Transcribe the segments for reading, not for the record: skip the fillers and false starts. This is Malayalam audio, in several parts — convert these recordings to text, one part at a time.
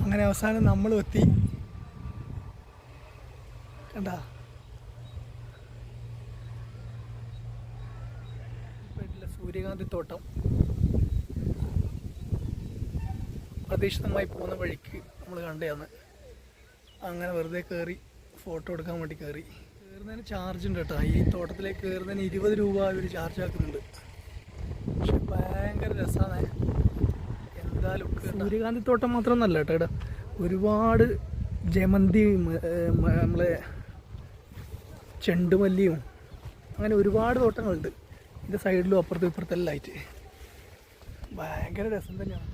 അങ്ങനെ അവസാനം നമ്മൾ എത്തി. കണ്ട സൂര്യകാന്തി തോട്ടം. പ്രതീക്ഷിതമായി പോകുന്ന വഴിക്ക് നമ്മൾ കണ്ടതാണ്. അങ്ങനെ വെറുതെ കയറി ഫോട്ടോ എടുക്കാൻ വേണ്ടി കയറി. കയറുന്നതിന് ചാർജ് ഉണ്ട് കേട്ടോ. ഈ തോട്ടത്തിലേക്ക് കയറുന്നതിന് 20 രൂപ അവർ ചാർജ് ആക്കുന്നുണ്ട്. പക്ഷെ ഭയങ്കര രസമാണ്. എന്തായാലും സൂര്യകാന്തി തോട്ടം മാത്രമൊന്നല്ല കേട്ടോ, ഇവിടെ ഒരുപാട് ജമന്തിയും നമ്മളെ ചെണ്ടുമല്ലിയും അങ്ങനെ ഒരുപാട് തോട്ടങ്ങളുണ്ട്. ഇതിൻ്റെ സൈഡിലും അപ്പുറത്തും ഇപ്പുറത്തെല്ലാം ആയിട്ട് ഭയങ്കര രസം തന്നെയാണ്.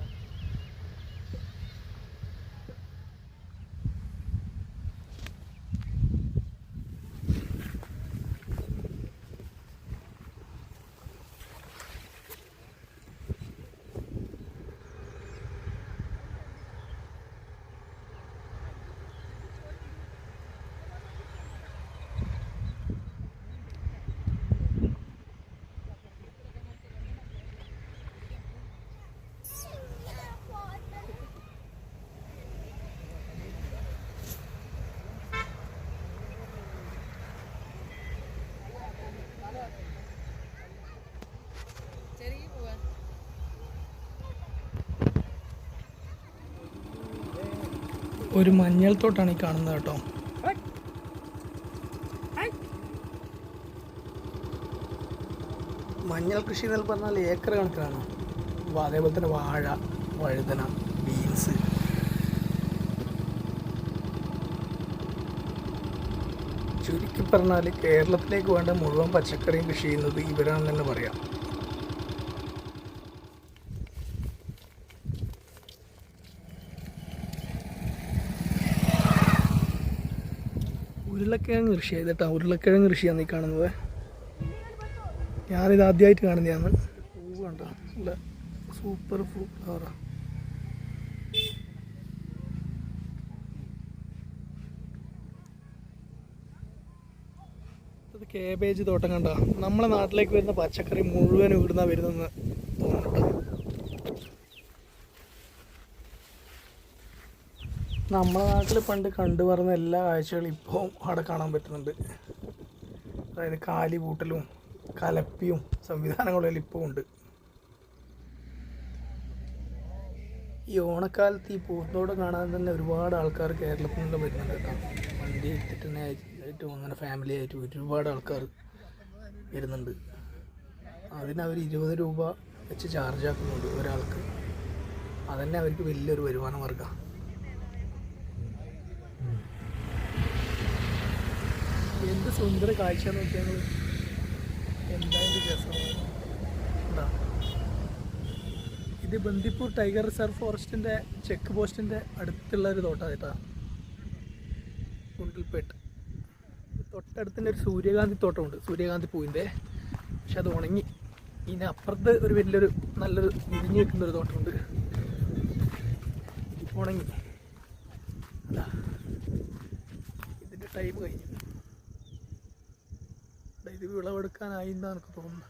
ഒരു മഞ്ഞൾ തോട്ടാണ് ഈ കാണുന്നത് കേട്ടോ. മഞ്ഞൾ കൃഷി എന്ന് പറഞ്ഞാൽ ഏക്കർ കണക്കിലാണ്. അതേപോലെ തന്നെ വാഴ, വഴുതന, ബീൻസ്. ചുരുക്കി പറഞ്ഞാൽ കേരളത്തിലേക്ക് വേണ്ട മുഴുവൻ പച്ചക്കറിയും കൃഷി ചെയ്യുന്നത് ഇവരാണെന്ന് തന്നെ പറയാം. ഉരുളക്കിഴങ്ങ് കൃഷി ചെയ്തിട്ടാ. ഉരുളക്കിഴങ്ങ് കൃഷിയാണ് ഈ കാണുന്നത്. ഞാനിത് ആദ്യമായിട്ട് കാണുന്നതാണ്. പൂവ് കണ്ടോ, നല്ല സൂപ്പർ ഫ്ലവറാ. ഇത് കേബേജ് തോട്ടം കണ്ടോ. നമ്മളെ നാട്ടിലേക്ക് വരുന്ന പച്ചക്കറി മുഴുവൻ ഇവിടുന്ന വരുന്നെന്ന് തോന്നുന്നുണ്ട്. നമ്മളെ നാട്ടിൽ പണ്ട് കണ്ടുപറഞ്ഞ എല്ലാ കാഴ്ചകളും ഇപ്പോൾ അവിടെ കാണാൻ പറ്റുന്നുണ്ട്. അതായത് കാലിപൂട്ടലും കലപ്പിയും സംവിധാനങ്ങളും ഇപ്പോൾ ഉണ്ട്. ഈ ഓണക്കാലത്ത് ഈ പൂത്തോട് കാണാൻ തന്നെ ഒരുപാട് ആൾക്കാർ കേരളത്തിൽ നിന്ന് വരുന്നുണ്ട് കേട്ടോ. വണ്ടി എടുത്തിട്ട് തന്നെ ആയിട്ടും അങ്ങനെ ഫാമിലി ആയിട്ടും ഒരുപാട് ആൾക്കാർ വരുന്നുണ്ട്. അതിനവർ 20 രൂപ വെച്ച് ചാർജ് ആക്കുന്നുണ്ട് ഒരാൾക്ക്. അതന്നെ അവർക്ക് വലിയൊരു വരുമാന മാർഗ്ഗമാണ്. എന്ത് സുന്ദര കാഴ്ച നോക്കിയാൽ എന്തായാലും രസം. എന്താ ഇത് ബന്ദിപ്പൂർ ടൈഗർ റിസർവ് ഫോറസ്റ്റിൻ്റെ ചെക്ക് പോസ്റ്റിൻ്റെ അടുത്തുള്ള ഒരു തോട്ടമാണ് കേട്ടോ, ഗുണ്ടൽപേട്ട്. തൊട്ടടുത്ത് തന്നെ ഒരു സൂര്യകാന്തി തോട്ടമുണ്ട്, സൂര്യകാന്തി പൂവിൻ്റെ. പക്ഷെ അത് ഉണങ്ങി. ഇതിന് അപ്പുറത്ത് ഒരു വലിയൊരു നല്ലൊരു വിരിഞ്ഞ് നിൽക്കുന്നൊരു തോട്ടമുണ്ട്, ഉണങ്ങി. അതാ ഇതിൻ്റെ ടൈം കഴിഞ്ഞു. ഇത് വിളവെടുക്കാനായി എന്നാണ് എനിക്ക് തോന്നുന്നത്.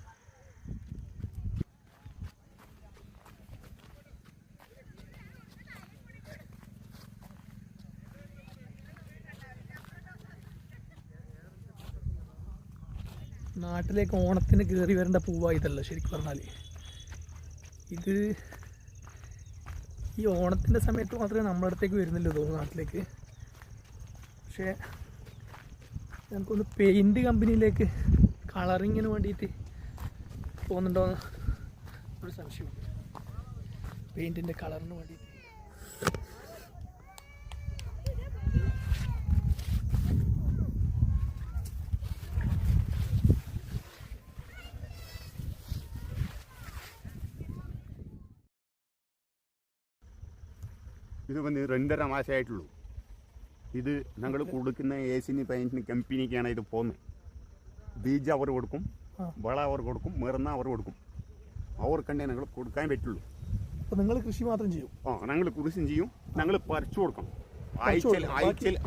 നാട്ടിലേക്ക് ഓണത്തിന് കയറി വരേണ്ട പൂവായിട്ടല്ല ശരിക്കും പറഞ്ഞാൽ. ഇത് ഈ ഓണത്തിൻ്റെ സമയത്ത് മാത്രമേ നമ്മുടെ അടുത്തേക്ക് വരുന്നില്ല തോന്നുന്നു നാട്ടിലേക്ക്. പക്ഷേ നമുക്കൊന്ന് പെയിൻറ് കമ്പനിയിലേക്ക് കളറിങ്ങിന് വേണ്ടിയിട്ട് പോകുന്നുണ്ടോയെന്ന് ഒരു സംശയമുണ്ട്. പെയിൻറ്റിൻ്റെ കളറിന് വേണ്ടിയിട്ട്. ഇത് വന്ന് 2.5 മാസമായിട്ടുള്ളൂ. ഇത് ഞങ്ങൾ കൊടുക്കുന്ന ഏസിന് പെയിൻറ്റിന് കമ്പനിക്കാണ് ഇത് പോകുന്നത്. ബീജ് അവർ കൊടുക്കും, വള അവർ കൊടുക്കും, മരുന്ന് അവർ കൊടുക്കും. അവർക്കണ്ടേ ഞങ്ങൾ കൊടുക്കാൻ പറ്റുള്ളൂ. അപ്പോൾ നിങ്ങൾ കൃഷി മാത്രം ചെയ്യും? ഞങ്ങൾ കൃഷി ചെയ്യും. ഞങ്ങൾ പറിച്ചു കൊടുക്കണം.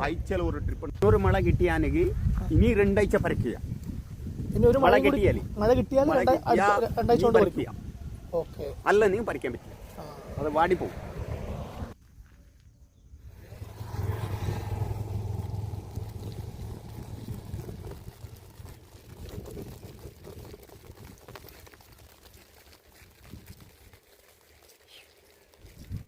ആഴ്ചയിൽ ഒരു ട്രിപ്പ്. ഒരു മഴ കിട്ടിയാണെങ്കിൽ ഇനി 2 ആഴ്ച പറിക്കുക. മഴ കിട്ടിയാൽ പറിക്കുക. അല്ല, നിങ്ങൾ പറിക്കാൻ പറ്റില്ല, അത് വാടിപ്പോവും.